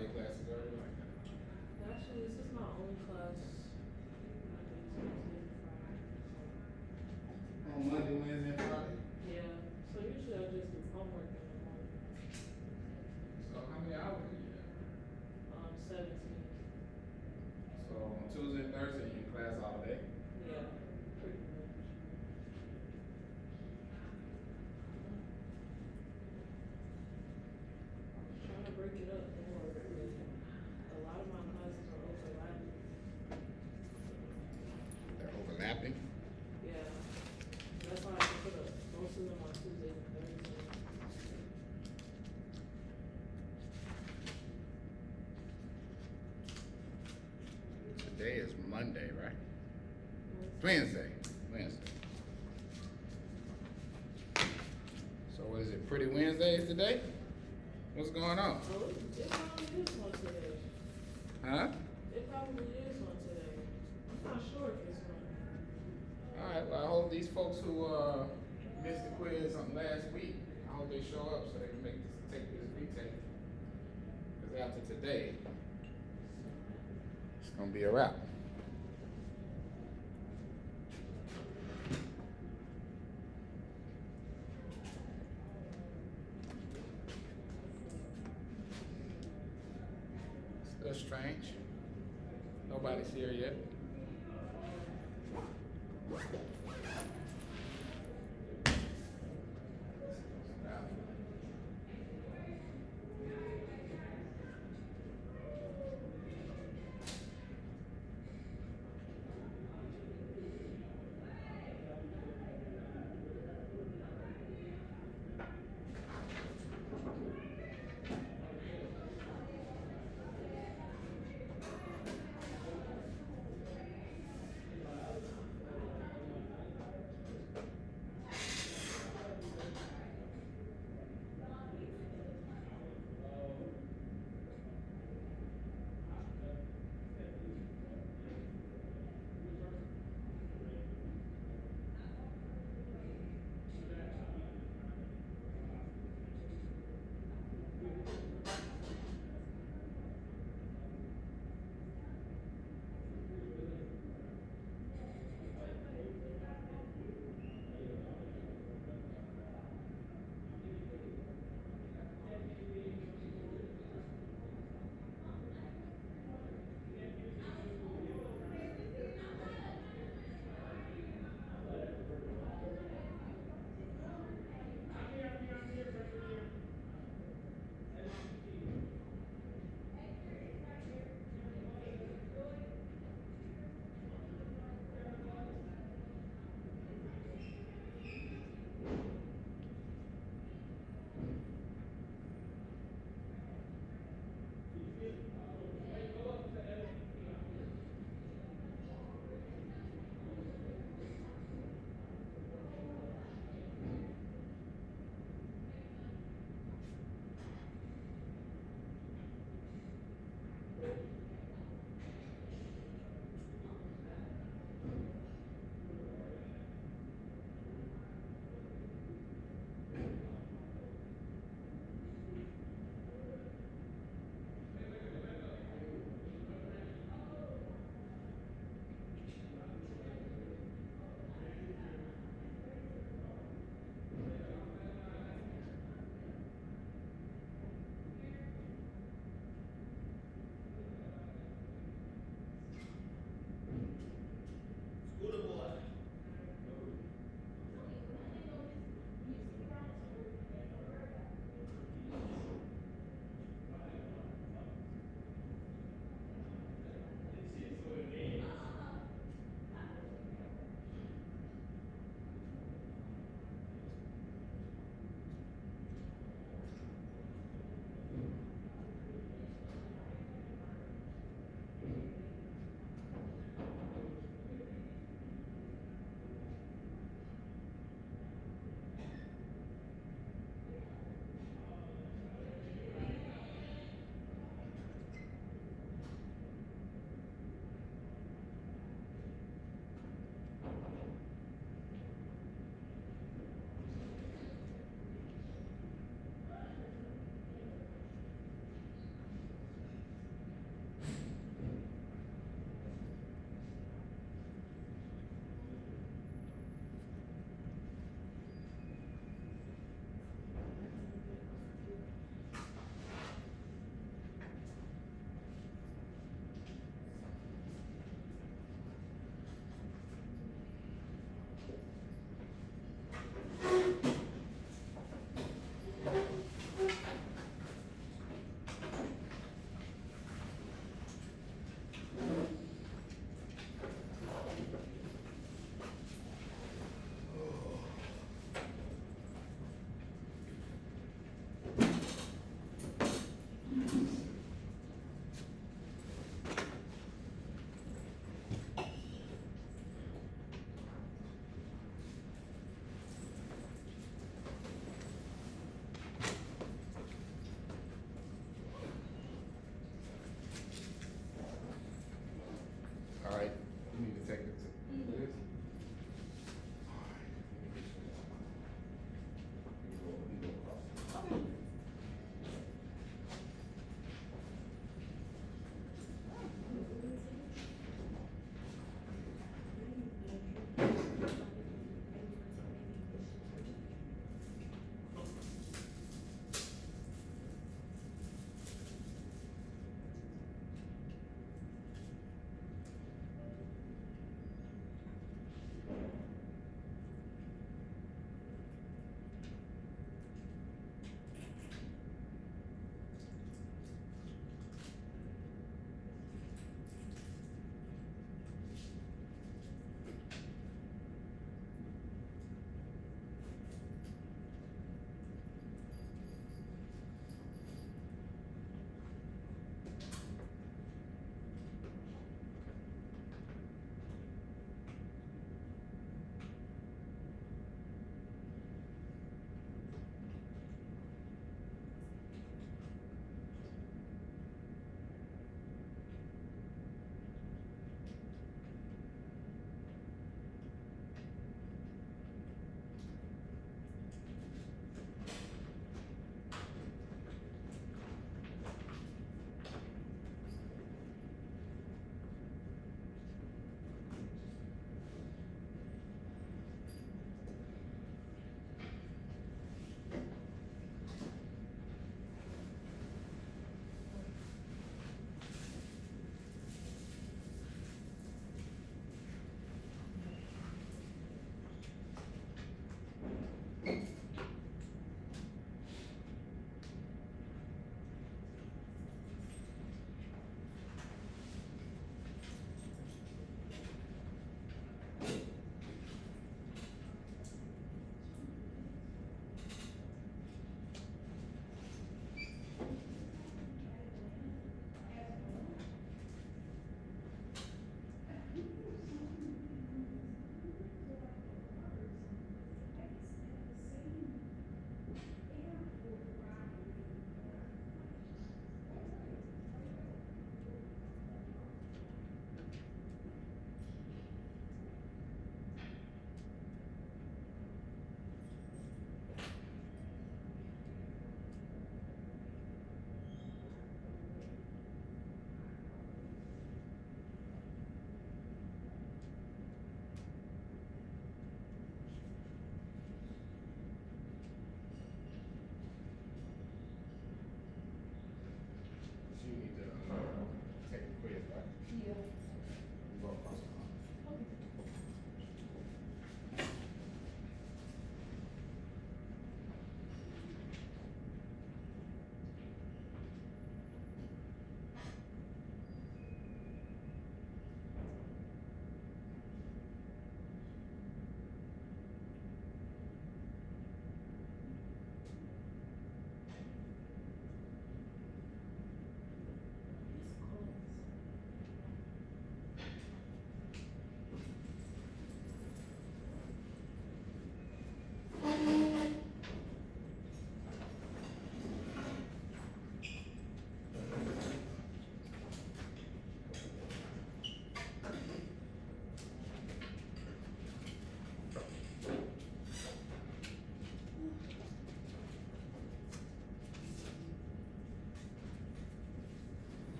all your classes already like that? Actually, this is my only class. On Monday, Tuesday, and Friday. Monday, Wednesday, and Friday? Yeah. So usually I just do homework in the morning. So how many hours do you have? 17. So on Tuesday and Thursday, you in class all day? Yeah, pretty much. Trying to break it up more, but a lot of my classes are overlapping. They're overlapping? Yeah. That's why I can put most of them on Tuesdays and Thursdays. Today is Monday, right? Wednesday. Wednesday. So what is it, Pretty Wednesdays today? What's going on? Oh, it probably is one today. Huh? It probably is one today. I'm not sure if it's one. Alright, well I hope these folks who missed the quiz on last week, I hope they show up so they can take this retake. Because after today, it's gonna be a wrap. Still strange. Nobody's here yet.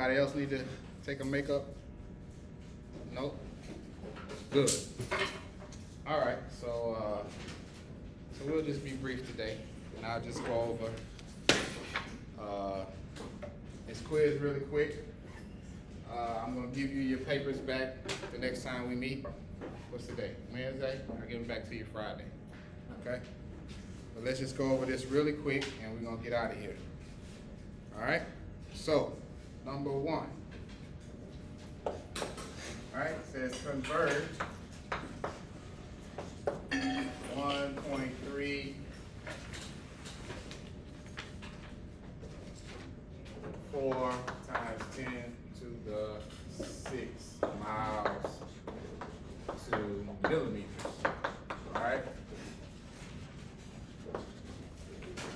Anybody else need to take a makeup? Nope? Good. All right, so we'll just be brief today, and I'll just go over this quiz really quick. I'm gonna give you your papers back the next time we meet. What's the day? Wednesday? I'll give them back to you Friday. Okay? But let's just go over this really quick, and we're gonna get out of here. All right? So, number 1. All right, it says convert 1.34 times 10 to the 6 miles to millimeters. All right?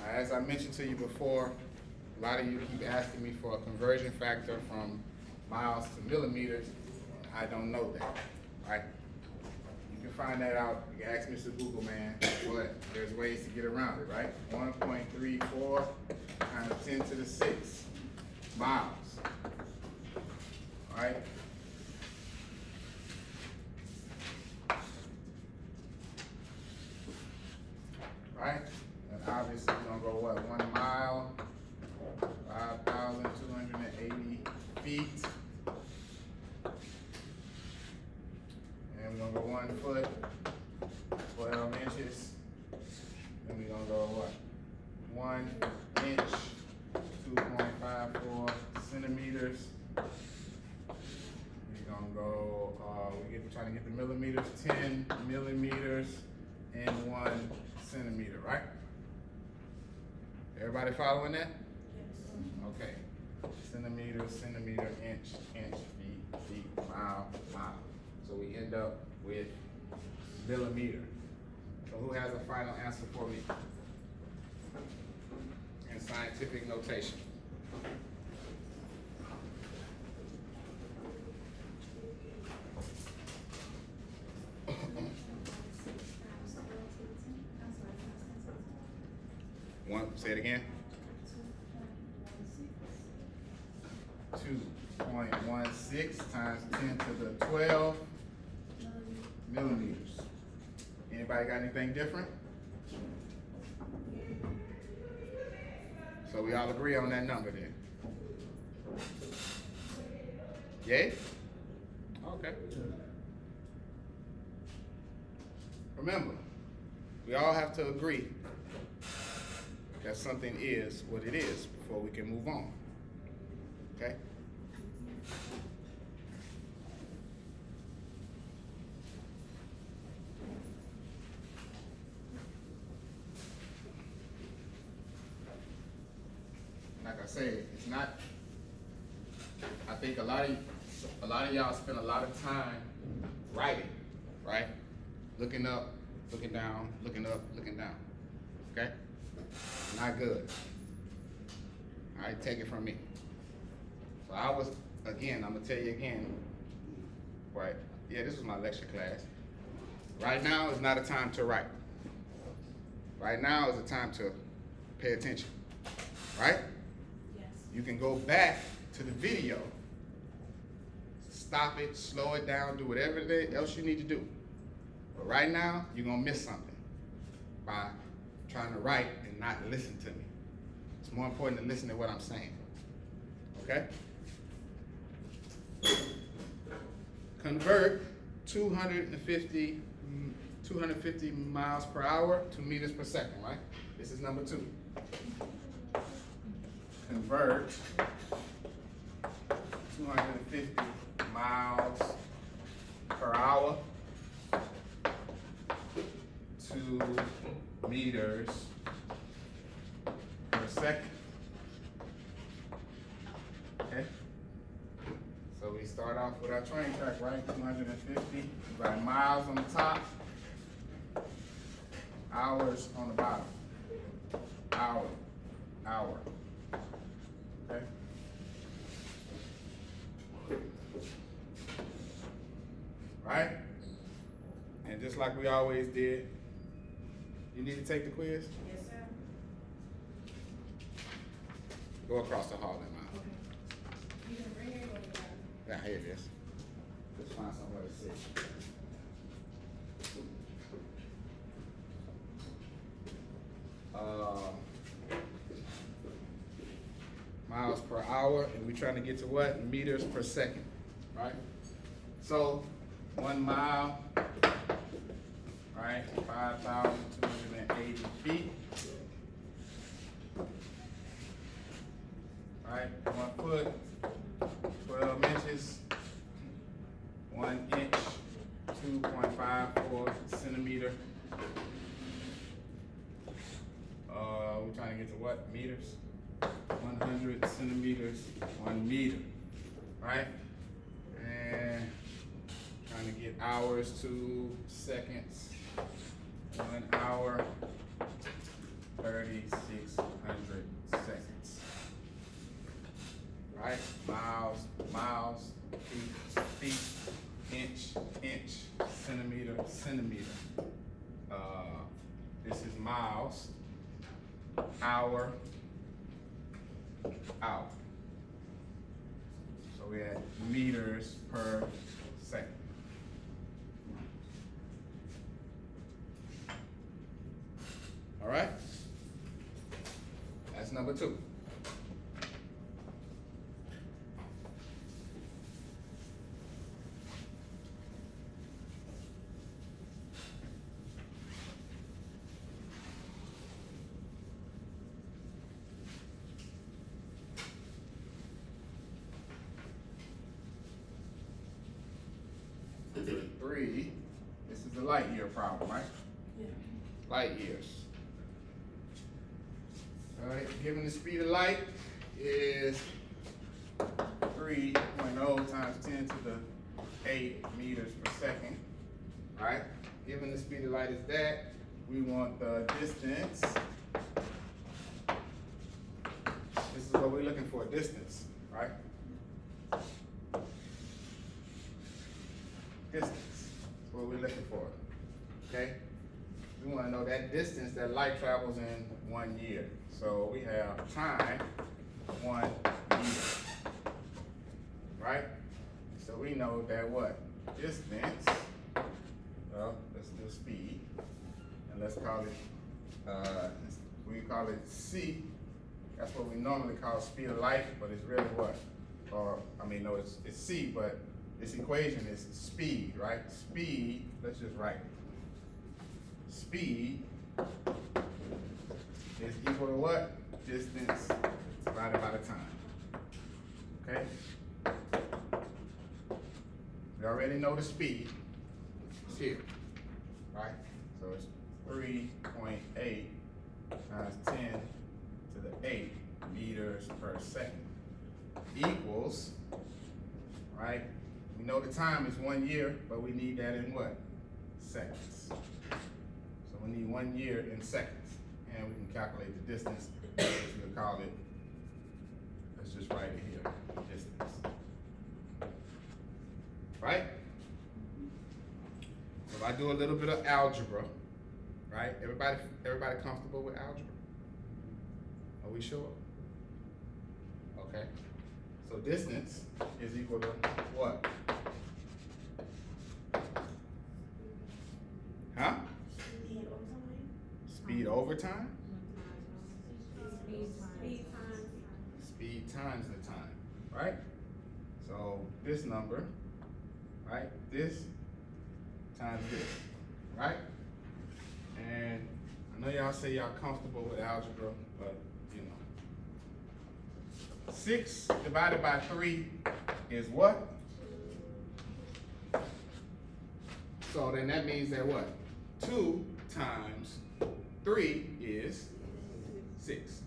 As I mentioned to you before, a lot of you keep asking me for a conversion factor from miles to millimeters. I don't know that, right? You can find that out. You can ask Mr. Google Man, but there's ways to get around it, right? 1.34 times 10 to the 6 miles, all right? Right? And obviously we're gonna go what? 1 mile, 5,280 feet. And we're gonna go 1 foot, 12 inches. Then we're gonna go what? 1 inch, 2.54 centimeters. We're gonna go, trying to get the millimeters, 10 millimeters and 1 centimeter, right? Everybody following that? Yes. Okay. Centimeter, centimeter, inch, feet, mile. So we end up with millimeter. So who has a final answer for me? In scientific notation. Say it again. 2.16 times 10 to the 12 millimeters. Anybody got anything different? So we all agree on that number then. Yay? Okay. Remember, we all have to agree that something is what it is before we can move on. Okay? Like I said, it's not, I think a lot of y'all spend a lot of time writing, right? Looking up, looking down, looking up, looking down. Okay? Not good. All right, take it from me. So I'm gonna tell you again, right? Yeah, this was my lecture class. Right now is not a time to write. Right now is a time to pay attention, right? Yes. You can go back to the video, stop it, slow it down, do whatever else you need to do. But right now, you're gonna miss something by trying to write and not listen to me. It's more important to listen to what I'm saying. Okay? Convert 250 miles per hour to meters per second, right? This is number 2. Convert 250 miles per hour to meters per second. Okay? So we start off with our train track, right? 250. We got miles on the top, hours on the bottom. Hour. Okay? Right? And just like we always did, you need to take the quiz? Yes, sir. Go across the hall and mile. Okay. You can bring Yeah, here it is. Let's find somewhere to sit. Miles per hour, and we're trying to get to what? Meters per second, right? So 1 mile, right? 5,280 feet. Right? 1 foot, 12 inches. 1 inch, 2.54 centimeter. We're trying to get to what? Meters? 100 centimeters, 1 meter, right? And trying to get hours to seconds. 1 hour, 3,600 seconds. Right? Miles, feet, inch, centimeter. This is miles, hour. So we had meters per second. All right? That's number 2. Three, this is the light year problem, right? Yeah. Light years. All right, given the speed of light is 3.0 times 10 to the 8 meters per second, right? Given the speed of light is that, we want the distance. This is what we're looking for, distance, right? Distance. That's what we're looking for. Okay? We want to know that distance that light travels in 1 year. So we have time, 1 year. Right? So we know that what? Distance, well, let's do speed. And let's call it, we call it C. That's what we normally call speed of light, but it's really what? Or, I mean, no, it's C, but this equation is speed, right? Speed, let's just write it. Speed is equal to what? Distance divided by the time. Okay? We already know the speed. It's here, right? So it's 3.8 times 10 to the 8 meters per second equals, right? We know the time is 1 year, but we need that in what? Seconds. So we need 1 year in seconds. And we can calculate the distance, as we'll call it. Let's just write it here, distance. Right? So if I do a little bit of algebra, right? Everybody comfortable with algebra? Are we sure? Okay. So distance is equal to what? Huh? Speed over time? Speed times the time, right? So this number, right? This times this, right? And I know y'all say y'all comfortable with algebra, but you know. 6 divided by 3 is what? So then that means that what? 2 times 3 is 6. It's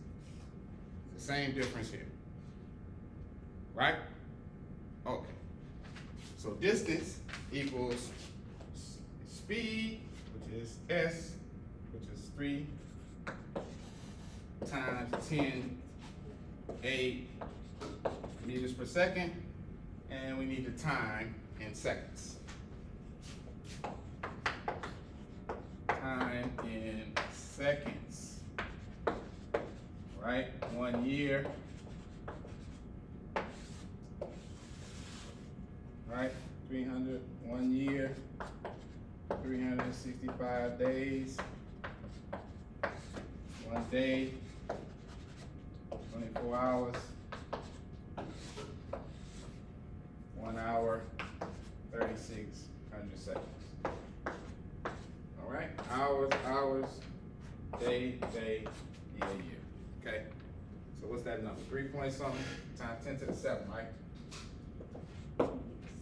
the same difference here. Right? Okay. So distance equals speed, which is S, which is 3 times 10, 8 meters per second, and we need the time in seconds. Time in seconds, right? 1 year right? 300, 1 year, 365 days, 1 day, 24 hours, 1 hour, 3,600 seconds. All right, hours, day, year. Okay, so what's that number? 3 point something times 10 to the 7, right?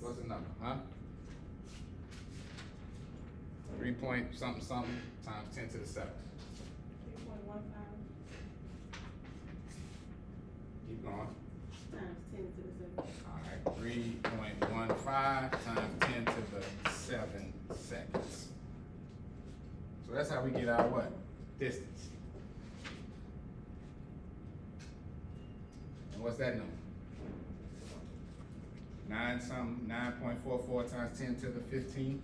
What's the number, huh? 3 point something something times 10 to the 7. 3.15 Keep going. times 10 to the 7. All right, 3.15 times 10 to the 7 seconds. So that's how we get our what? Distance. And what's that number? 9.44 times 10 to the 15.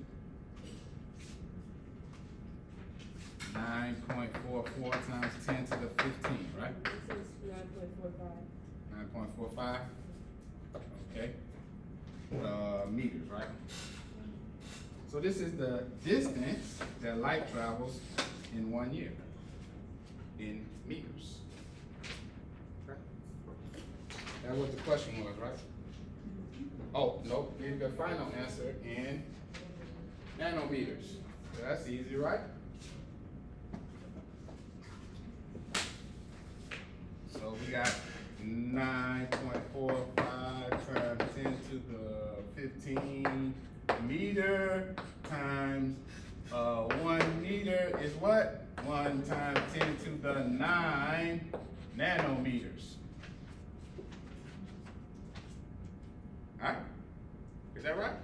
9.44 times 10 to the 15, right? This is 9.45. 9.45. Okay. Meters, right? So this is the distance that light travels in 1 year in meters. Okay. That's what the question was, right? Oh, no, give the final answer in nanometers. So that's easy, right? So we got 9.45 times 10 to the 15 meter times 1 meter is what? 1 times 10 to the 9 nanometers. Alright? Is that right?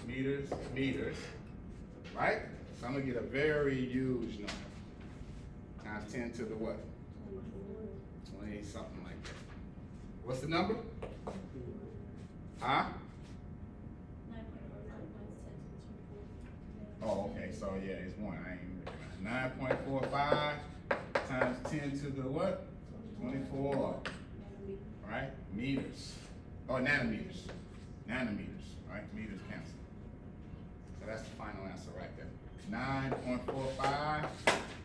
Meters, right? So I'm gonna get a very huge number. Times 10 to the what? 20 something like that. What's the number? Huh? Oh, okay, so yeah, it's 1. I ain't looking at 9.45 times 10 to the what? 24. Right? Meters. Oh, nanometers. Nanometers, right? Meters cancel. So that's the final answer right there. 9.45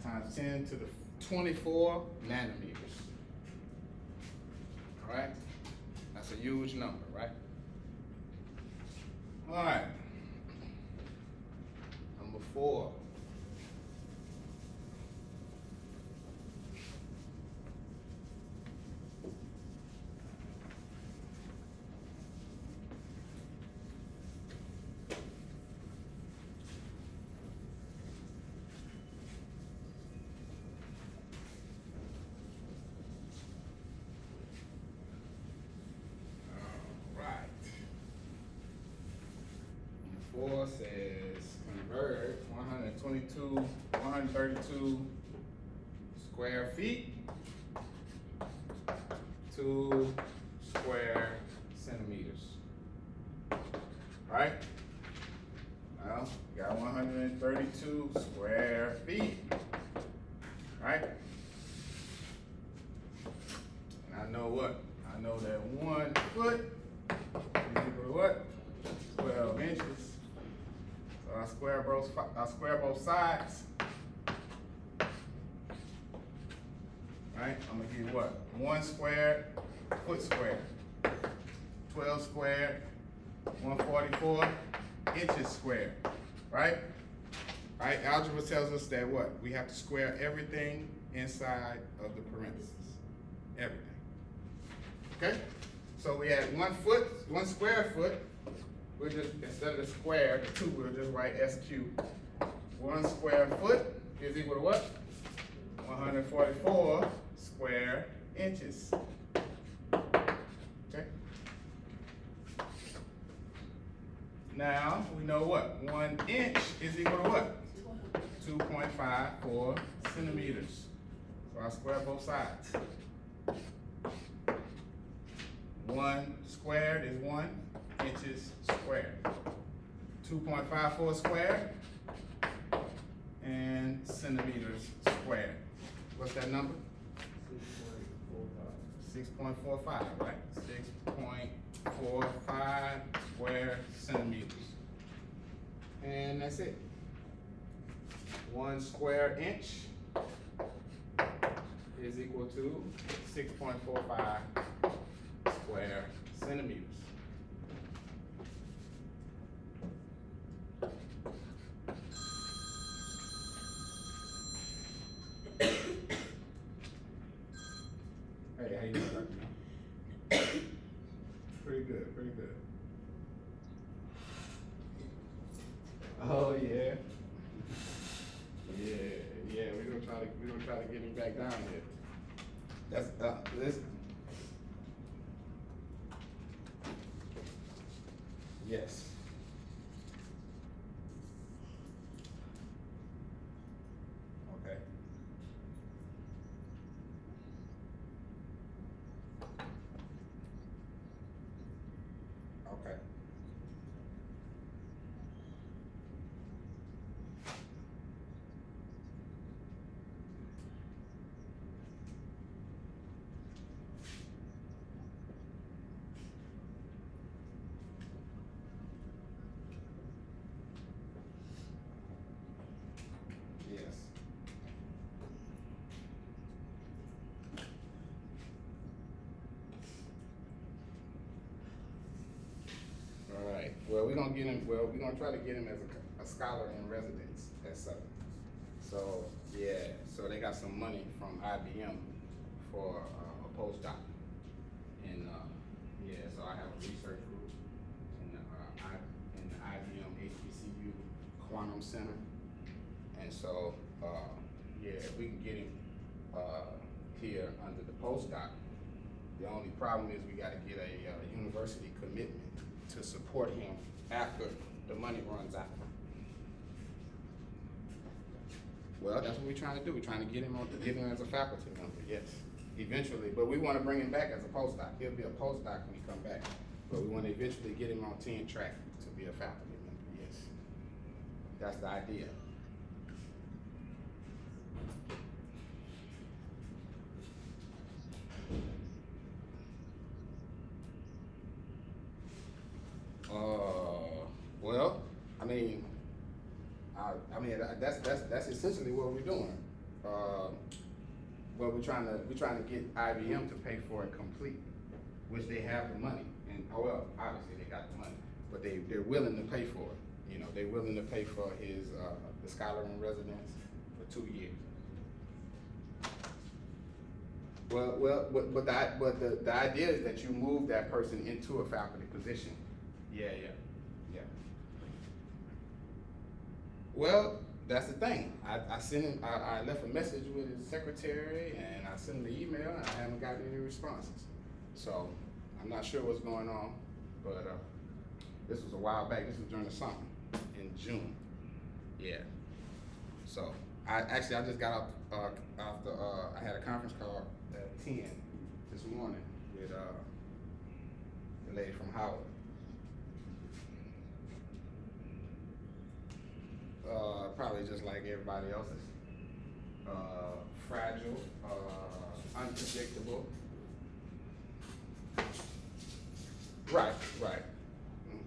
times 10 to the 24 nanometers. All right? That's a huge number, right? All right. Number 4. All right. 4 says convert 132 square feet to square centimeters. Right? Well, we got 132 square feet. Right? And I know what? I know that 1 foot is equal to what? 12 inches. So I square both sides. Right? I'm gonna get what? 1 squared, foot squared. 12 squared, 144 inches squared. Right? Right? Algebra tells us that what? We have to square everything inside of the parentheses. Everything. Okay? So we had 1 foot, 1 square foot. We'll just, instead of the square, the 2, we'll just write S cubed. 1 square foot is equal to what? 144 square inches. Okay? Now, we know what? 1 inch is equal to what? 2.54 centimeters. So I square both sides. 1 squared is 1 inches squared. 2.54 squared and centimeters squared. What's that number? 6.45, right? .45 square centimeters. And that's it. 1 square inch is equal to 6.45 square centimeters. Hey, how you doing, Dr. Young? Pretty good, pretty good. Oh, yeah. Yeah, we're gonna try to get him back down here. That's, this. Yes. Okay. Okay. Yes. All right. Well, we're gonna get him. Well, we're gonna try to get him as a scholar in residence at Southern. So yeah. So they got some money from IBM for a postdoc, and yeah. So I have a research group in the IBM HBCU Quantum Center, and so yeah, if we can get him here under the postdoc. The only problem is we gotta get a university commitment to support him after the money runs out. Well, that's what we're trying to do. We're trying to get him as a faculty member, yes, eventually. But we wanna bring him back as a postdoc. He'll be a postdoc when he come back. But we wanna eventually get him on 10 track to be a faculty member, yes. That's the idea. Well, that's essentially what we're doing. Well, we're trying to get IBM to pay for it complete, which they have the money, and well, obviously they got the money, but they're willing to pay for it. You know, they're willing to pay for his the scholar in residence for 2 years. But the idea is that you move that person into a faculty position. Yeah. Well, that's the thing. I sent him. I left a message with his secretary, and I sent him the email, and I haven't gotten any responses. So I'm not sure what's going on, but this was a while back. This was during the summer in June. Yeah. So I just got off I had a conference call at 10 this morning with the lady from Howard. Probably just like everybody else's. Fragile, unpredictable. Right. Mm.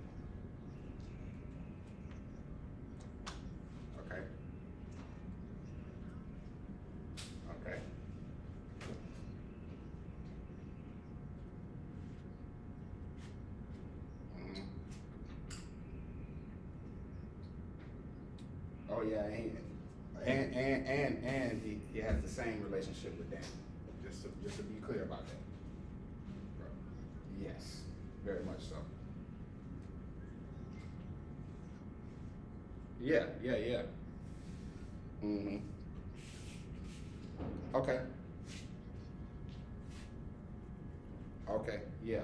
Okay. Mm. Oh yeah, and he has the same relationship with Dan. Just to be clear about that. Yes, very much so. Yeah. Mm-hmm. Okay. Yeah.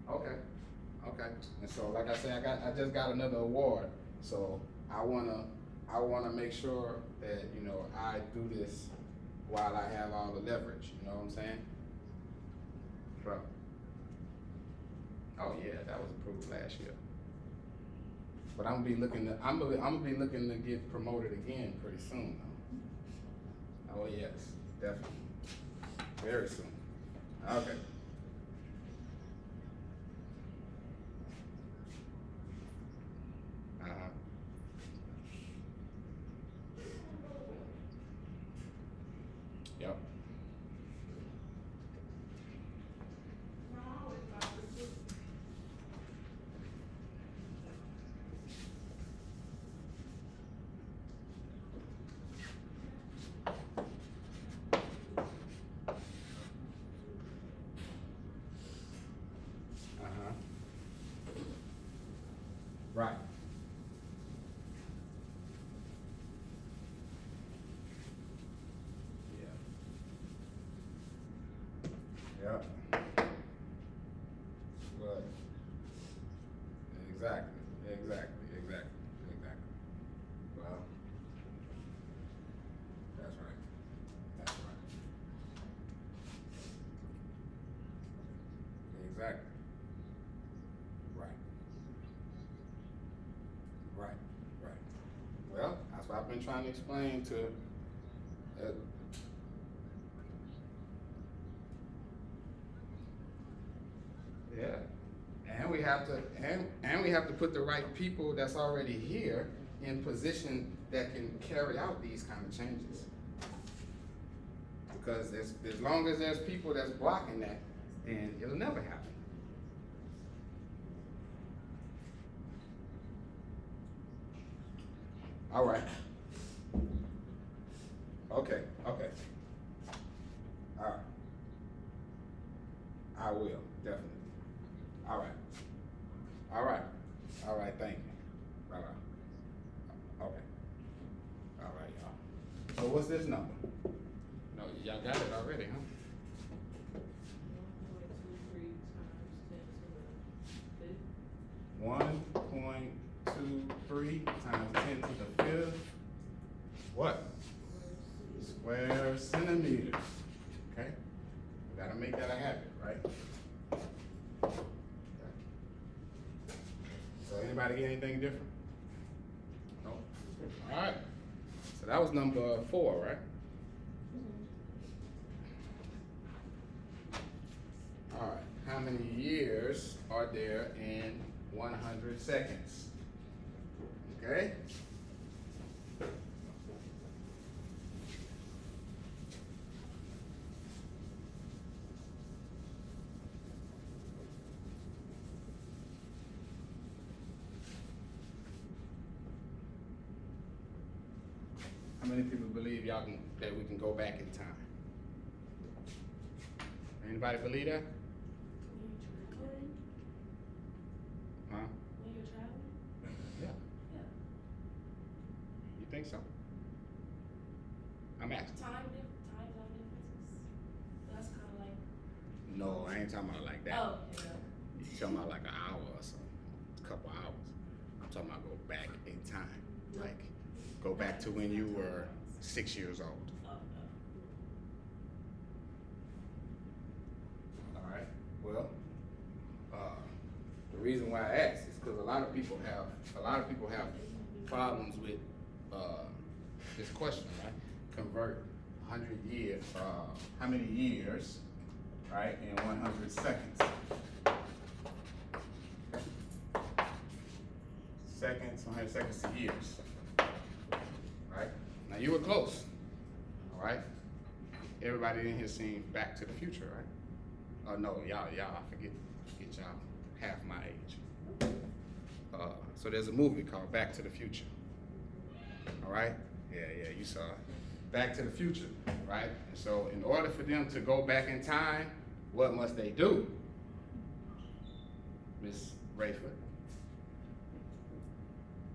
Okay. And so, like I said, I just got another award, so I wanna make sure that I do this while I have all the leverage. You know what I'm saying? Bro. Oh yeah, that was approved last year. But I'm gonna be looking to get promoted again pretty soon though. Oh yes, definitely. Very soon. Okay. Uh-huh. Yep. Uh-huh. Right. Yeah. Yep. Right. Exactly. Exactly. Well, that's right. That's right. Exactly. Right. Right. Right. Well, that's what I've been trying to explain to. Yeah. And we have to, and we have to put the right people that's already here in position that can carry out these kind of changes. Because as long as there's people that's blocking that, then it'll never happen. All right. Okay. Okay. All right. I will definitely. All right. All right. All right. Thank you. Bye bye. Okay. All right, y'all. So what's this number? No, y'all got it already, huh? 1.23 times 10 to the fifth. What? Square centimeters. Okay? We gotta make that a habit, right? Okay. So anybody get anything different? No? Alright. So that was number 4, right? Alright. How many years are there in 100 seconds? Okay? How many people believe that we can go back in time? Anybody believe that? Huh? When you're traveling? Yeah. Yeah. You think so? I'm asking. Time zone differences. That's kind of like. No, I ain't talking about like that. Oh, yeah. You talking about like an hour or something, a couple hours. I'm talking about go back in time, like go back to when you were 6 years old. Oh, no. All right. Well, the reason why I asked is because a lot of people have problems with this question, right? Convert 100 years, how many years, right, in 100 seconds? Seconds, 100 seconds to years, right? Now you were close, all right? Everybody in here seen Back to the Future, right? Oh no, y'all, I forget y'all half my age. So there's a movie called Back to the Future, all right? Yeah, you saw it. Back to the Future, right? And so in order for them to go back in time, what must they do? Miss Rayford?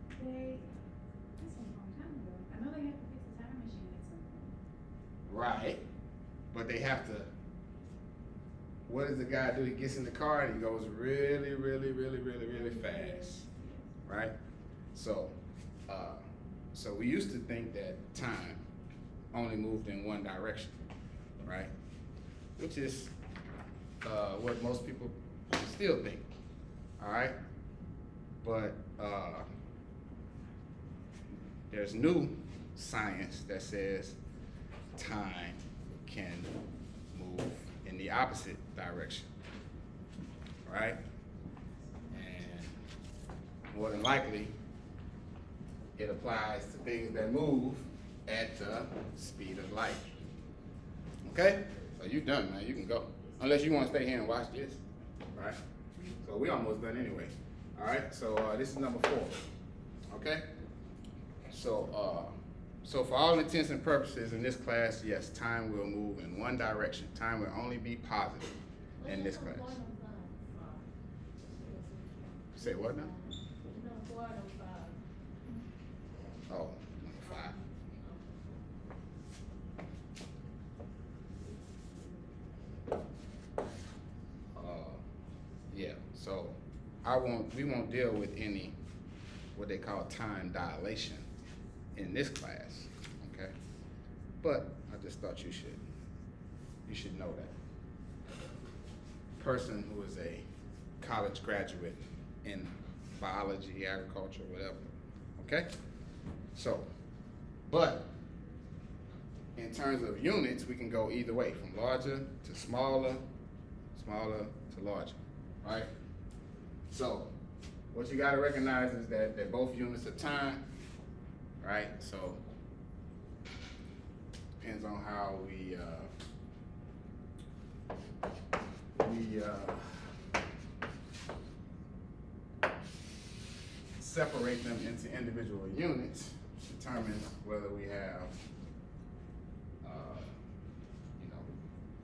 That's a long time ago. I know they have to fix the time machine at some point. Right, but they have to, what does the guy do? He gets in the car and he goes really fast, right? So, so we used to think that time only moved in one direction, right? Which is what most people still think, all right? But there's new science that says time can move in the opposite direction, right? And more than likely, it applies to things that move at the speed of light. Okay? So you done, man. You can go. Unless you want to stay here and watch this, right? So we almost done anyway. All right. So this is number 4. Okay. So for all intents and purposes in this class, yes, time will move in one direction. Time will only be positive in this class. Say what now? Oh, number 5. Yeah, so we won't deal with any what they call time dilation in this class, okay? But I just thought you should know that. Person who is a college graduate in biology, agriculture, whatever, okay? So, but in terms of units, we can go either way, from larger to smaller, smaller to larger, right? So, what you gotta recognize is that they're both units of time, right? So, depends on how we separate them into individual units, determines whether we have,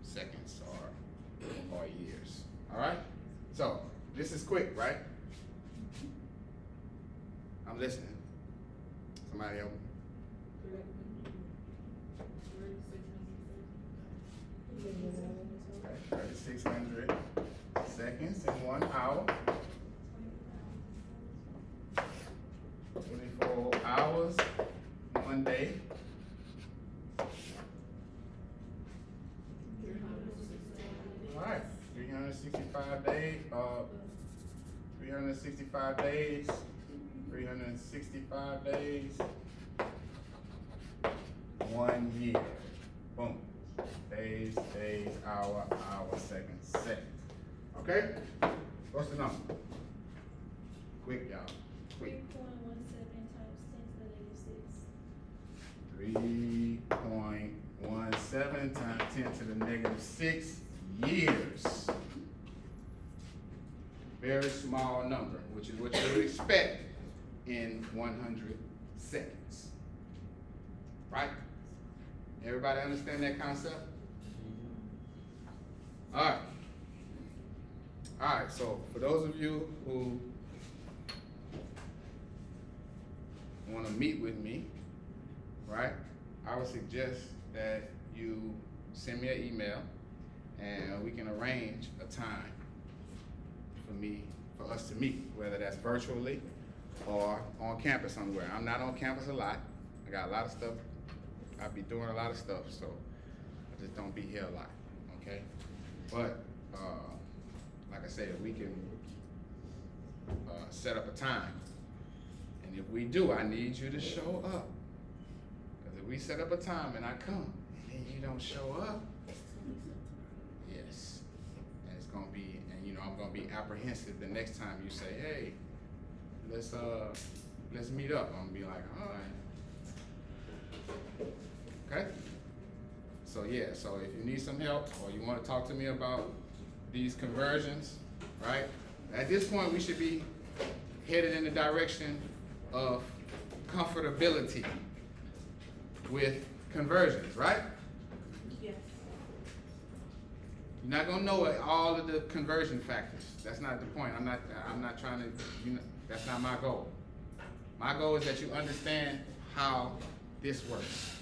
seconds or years. All right. So this is quick, right? I'm listening. Somebody else. Okay, 3,600 seconds in 1 hour. 24 hours, 1 day. All right, 365 days, 365 days, 365 days, 1 year. Boom. Days, hour, seconds, seconds. Okay? What's the number? Quick, y'all. Quick. 3.17 times 10 to the negative 6 years. Very small number, which is what you would expect in 100 seconds. Right? Everybody understand that concept? All right. All right, so for those of you who want to meet with me, right, I would suggest that you send me an email and we can arrange a time for us to meet, whether that's virtually or on campus somewhere. I'm not on campus a lot. I got a lot of stuff. I'll be doing a lot of stuff, so I just don't be here a lot, okay? But, like I said, we can set up a time. And if we do, I need you to show up. Because if we set up a time and I come, and you don't show up, yes. And it's gonna be, and you know, I'm gonna be apprehensive the next time you say, hey, let's meet up. I'm gonna be like, all right. Okay? So yeah, so if you need some help or you wanna talk to me about these conversions, right? At this point, we should be headed in the direction of comfortability with conversions, right? Yes. You're not gonna know all of the conversion factors. That's not the point. I'm not trying to, that's not my goal. My goal is that you understand how this works.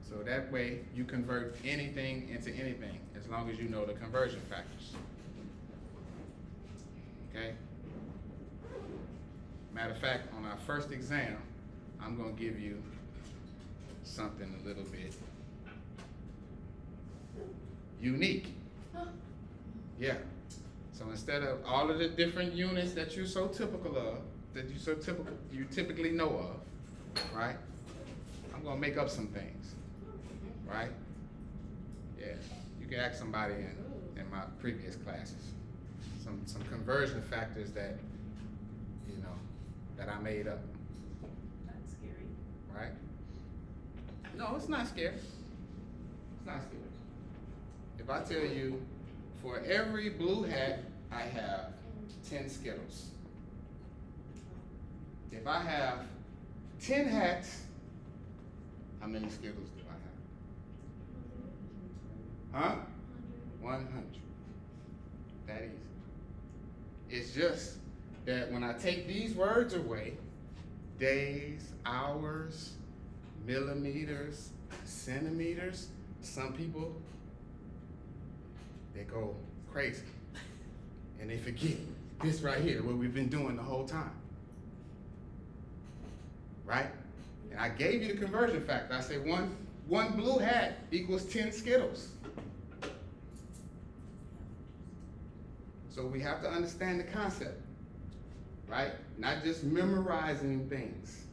So that way you convert anything into anything as long as you know the conversion factors. Okay? Matter of fact, on our first exam, I'm gonna give you something a little bit unique. Yeah. So instead of all of the different units that you're so typical of, you typically know of, right? I'm gonna make up some things, right? Yeah. You You can ask somebody in my previous classes. Some conversion factors that, you know, that I made up, That's scary. right? No, it's not scary. It's not scary. If I tell you, for every blue hat, I have 10 Skittles. If I have 10 hats, how many Skittles do I have? Huh? 100. That easy. It's just that when I take these words away, days, hours, millimeters, centimeters, some people, they go crazy. And they forget this right here, what we've been doing the whole time. Right? And I gave you the conversion factor. I said one blue hat equals 10 Skittles. So we have to understand the concept, right? Not just memorizing things,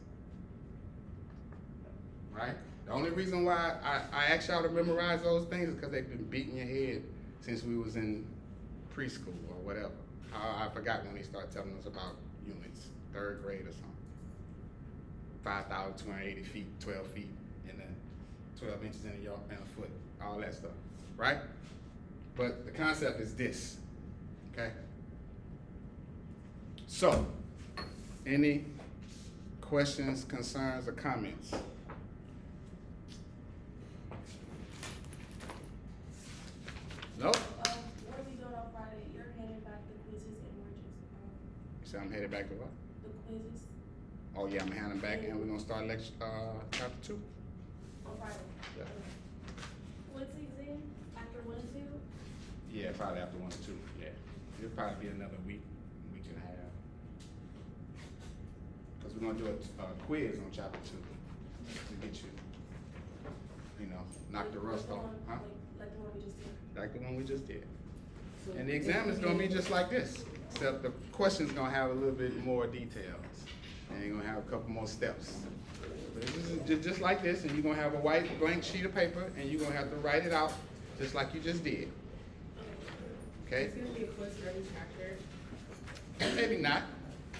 right? The only reason why I asked y'all to memorize those things is because they've been beating your head since we was in preschool or whatever. I forgot when they started telling us about units, 3rd grade or something. 5,280 feet, 12 feet, and then 12 inches in a foot, all that stuff, right? But the concept is this, okay? So, any questions, concerns, or comments? Nope. What are we doing on Friday? You're heading back to quizzes and we're just, So I'm headed back to what? the quizzes Oh yeah, I'm heading back and we're gonna start lecture, chapter 2. on Friday. Yeah. What's the exam? After 1 and 2? Yeah, probably after 1 or 2, yeah. It'll probably be another week and a half. Cause we're gonna do a quiz on chapter 2 to get you, you know, knock the rust off, huh? Like the one we just did. Like the one we just did. And the exam is gonna be just like this, except the question's gonna have a little bit more details. And you're gonna have a couple more steps. But it's just like this, and you're gonna have a white blank sheet of paper, and you're gonna have to write it out just like you just did. Okay? It's gonna be a quiz for every chapter. And maybe not,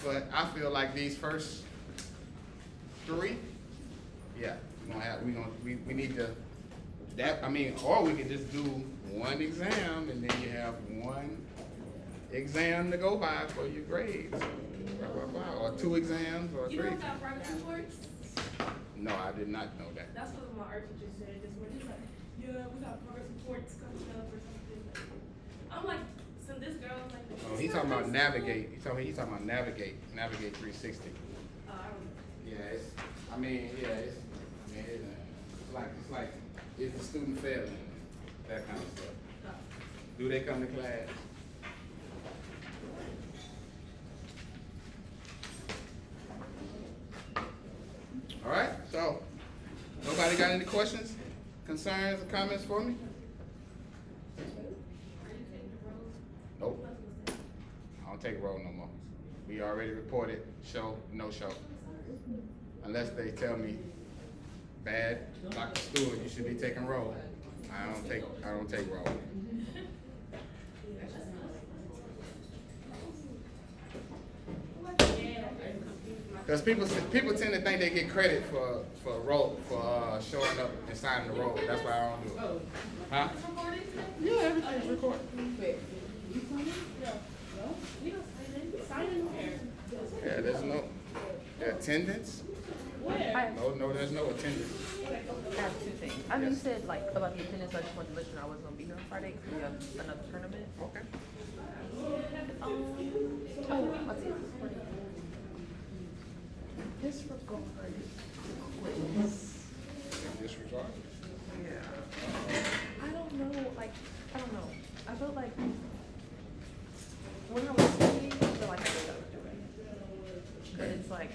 but I feel like these first 3, yeah, we need to, or we can just do one exam, and then you have one exam to go by for your grades. Or 2 exams, or 3. You don't got progress reports? No, I did not know that. That's what my art teacher said this morning. He's like, yeah, we got progress reports coming up or something. I'm like, so this girl was like, Oh, he's talking about Navigate. He's talking about Navigate 360. I don't know. Yeah, it's like, is the student failing? That kind of stuff. Do they come to class? All right, so, nobody got any questions, concerns, or comments for me? Nope. I don't take roll no more. We already reported show, no show. Unless they tell me, bad, Dr. Stewart, you should be taking roll. I don't take roll. Because people tend to think they get credit for showing up and signing the roll. That's why I don't do it. Huh? Yeah, everything's recorded. Sign in here. Yeah, there's no attendance. No, there's no attendance. I have 2 things. I know you said like about the attendance, I just wanted to let you know I wasn't gonna be here on Friday because we have another tournament. Okay. Let's see. Disregard quiz. Disregard? Yeah. I don't know, I felt like when I was studying, I feel like I was doing it. But it's like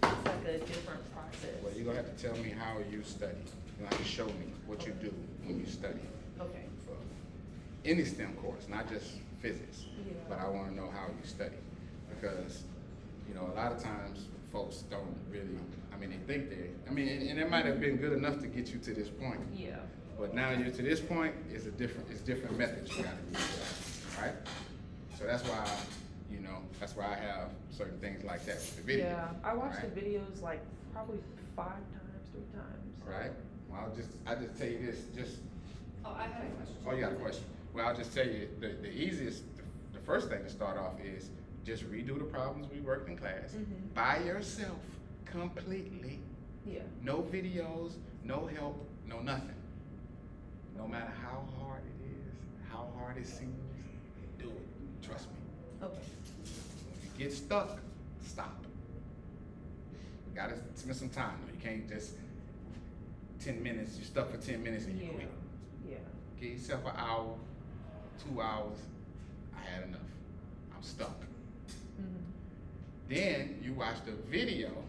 a different process. Well, you're gonna have to tell me how you study. You're gonna have to show me what you do when you study. Okay. For any STEM course, not just physics. Yeah. But I wanna know how you study. Because, you know, a lot of times folks don't really, they think and it might have been good enough to get you to this point. Yeah. But now you're to this point, it's different methods you gotta use, right? So that's why, you know, that's why I have certain things like that with the video. Yeah, I watched right? the videos like probably 5 times, 3 times. so. Right? Well, I'll just tell you this, just, Oh, I had a question. oh, you got a question? Well, I'll just tell you, the easiest, the first thing to start off is just redo the problems we worked in class Mhm. by yourself, completely. Yeah. No videos, no help, no nothing. No matter how hard it is, how hard it seems, do it. Trust me. Okay. When you get stuck, stop. You gotta spend some time. You can't just 10 minutes, you're stuck for 10 minutes and you Yeah. quit. Yeah. Give yourself an hour, 2 hours. I had enough. I'm stuck. Mhm. Then you watch the video,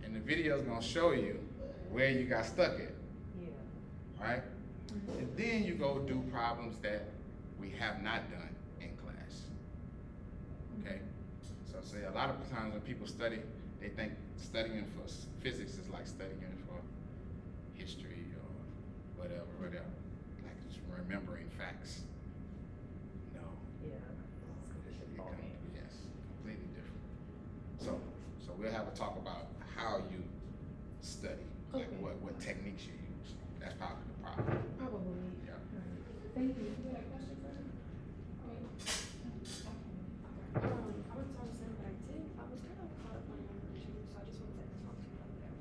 and the video's gonna show you where you got stuck at, Yeah. right? And then you go do problems that we have not done in class. Okay? So say a lot of times when people study, they think studying for physics is like studying for history or whatever, like just remembering facts. No. Yeah. It's a different ballgame. Yes, completely different. So we'll have a talk about how you study, like Okay. what techniques you use. That's probably the problem. Probably. Yeah. Right. Thank you. You had a question for me? I was talking to him, but I was kind of caught up on number 2, so I just wanted to talk to you about that.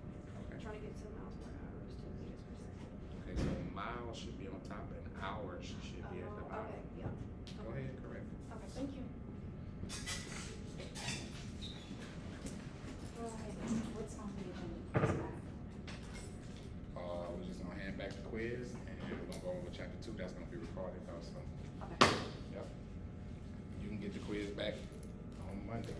Okay. Trying to get to miles per hour to meters per second. Okay, so miles should be on top and hours should be at the bottom. Okay, yeah. Go ahead, correct. Okay, thank you. What's on the agenda? What's that? We're just gonna hand back the quiz and we're gonna go over chapter 2. That's gonna be recorded also. Okay. Yep. You can get the quiz back on Monday.